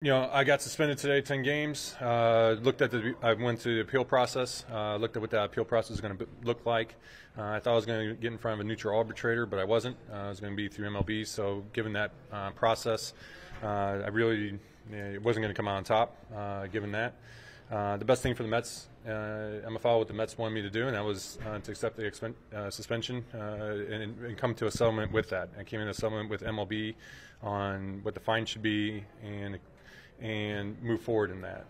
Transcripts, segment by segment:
I got suspended today, 10 games. I went through the appeal process, looked at what that appeal process is going to look like. I thought I was going to get in front of a neutral arbitrator, but I wasn't. It was going to be through MLB. So given that process, it wasn't going to come out on top, given that. The best thing for the Mets, I'm a follow what the Mets wanted me to do, and that was to accept the suspension and come to a settlement with that. I came in a settlement with MLB on what the fine should be and move forward in that.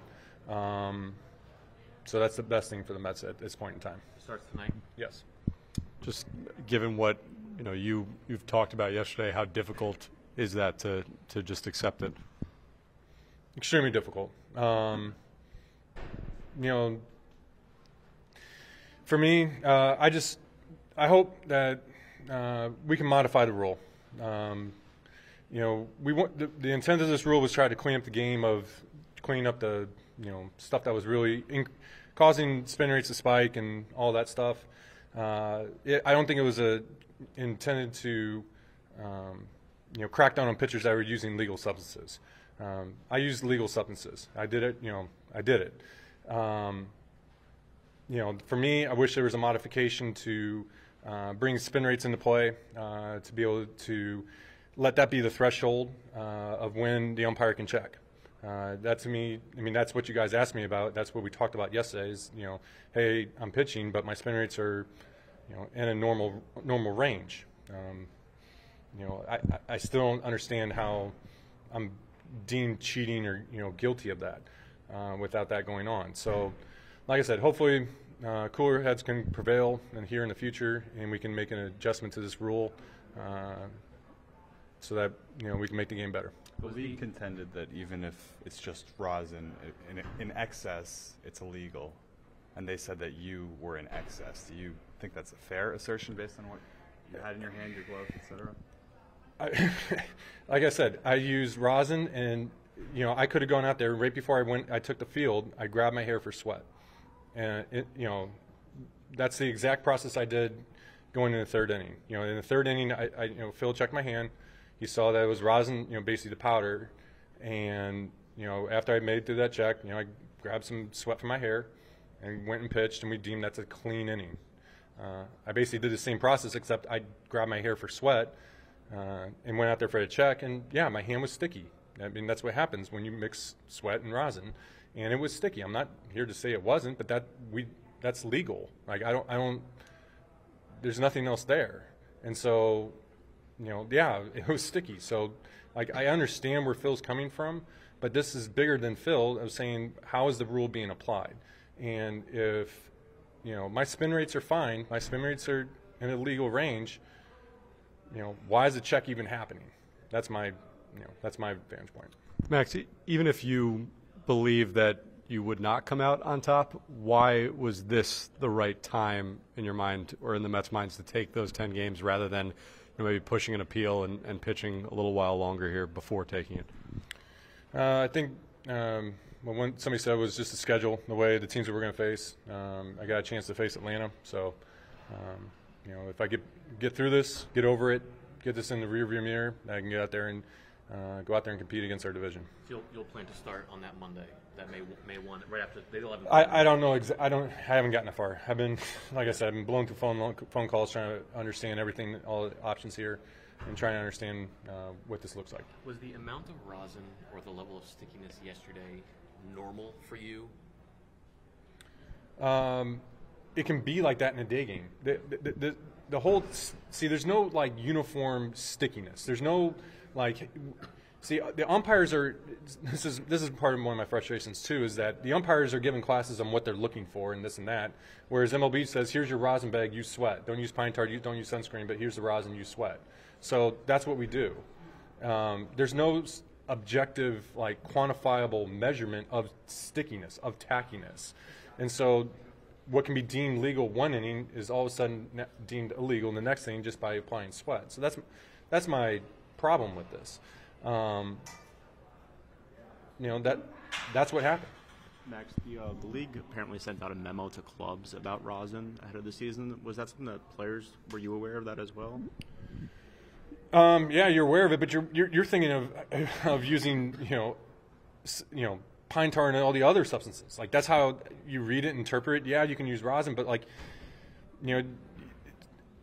So that's the best thing for the Mets at this point in time. Starts tonight? Yes. Just given what you've talked about yesterday, how difficult is that to just accept it? Extremely difficult. For me, I hope that we can modify the rule. We want the intent of this rule was try to clean up the game clean up the stuff that was really causing spin rates to spike and all that stuff. I don't think it was intended to crack down on pitchers that were using legal substances. I used legal substances. I did it. I did it. For me, I wish there was a modification to bring spin rates into play to be able to let that be the threshold of when the umpire can check. That to me, that's what you guys asked me about. That's what we talked about yesterday. Is hey, I'm pitching, but my spin rates are, in a normal range. I still don't understand how I'm deemed cheating or guilty of that without that going on. So, like I said, hopefully cooler heads can prevail here in the future, and we can make an adjustment to this rule. So that we can make the game better. The league contended that even if it's just rosin in excess, it's illegal, and they said that you were in excess. Do you think that's a fair assertion based on what you had in your hand, your glove, etc.? Like I said, I used rosin, and I could have gone out there right before I took the field. I grabbed my hair for sweat, and that's the exact process I did going in the third inning. In the third inning, Phil checked my hand. He saw that it was rosin, basically the powder, and after I made it through that check, I grabbed some sweat from my hair and went and pitched, and we deemed that's a clean inning. I basically did the same process, except I grabbed my hair for sweat and went out there for a check, and yeah, my hand was sticky. That's what happens when you mix sweat and rosin, and it was sticky. I'm not here to say it wasn't, but that's legal. Like I don't. There's nothing else there, and so. Yeah, it was sticky. So, I understand where Phil's coming from, but this is bigger than Phil. I was saying, how is the rule being applied? And if, my spin rates are fine, my spin rates are in a legal range, why is the check even happening? That's my vantage point. Max, even if you believe that you would not come out on top, why was this the right time in your mind or in the Mets' minds to take those 10 games rather than maybe pushing an appeal and pitching a little while longer here before taking it? I think when somebody said it was just the schedule, the way the teams that we're going to face. I got a chance to face Atlanta, so if I get through this, get over it, get this in the rearview mirror, I can get out there and go out there and compete against our division. You'll plan to start on that Monday, that May 1, right after the 11th. I don't know. I haven't gotten that far. I've been, like I said, I've been blown through phone calls trying to understand everything, all the options here, and trying to understand what this looks like. Was the amount of rosin or the level of stickiness yesterday normal for you? It can be like that in a day game. The whole there's no uniform stickiness. There's no the umpires are. This is part of one of my frustrations too. Is that the umpires are given classes on what they're looking for and this and that, whereas MLB says, "Here's your rosin bag, use sweat. Don't use pine tar, don't use sunscreen, but here's the rosin, use sweat." So that's what we do. There's no objective, quantifiable measurement of stickiness, of tackiness, and so what can be deemed legal one inning is all of a sudden deemed illegal in the next inning just by applying sweat. So that's my problem with this. That's what happened. Max, the league apparently sent out a memo to clubs about rosin ahead of the season. Was that something that players, were you aware of that as well? Yeah, you're aware of it, but you're thinking of using pine tar and all the other substances. Like, that's how you read it, interpret it. Yeah, you can use rosin, but like,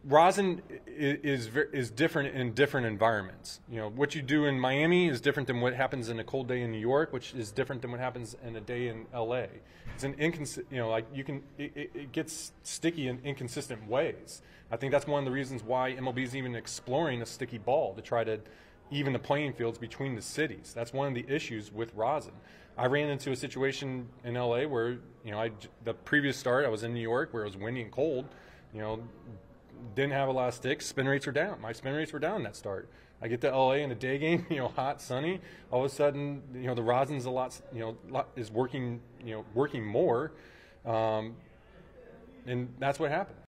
rosin is different in different environments. What you do in Miami is different than what happens in a cold day in New York, which is different than what happens in a day in LA. It's an it gets sticky in inconsistent ways. I think that's one of the reasons why MLB is even exploring a sticky ball to try to even the playing fields between the cities. That's one of the issues with rosin. I ran into a situation in LA where, the previous start I was in New York where it was windy and cold, didn't have a lot of sticks. Spin rates were down. My spin rates were down that start. I get to LA in a day game, hot, sunny. All of a sudden, the rosin's is working more, and that's what happened.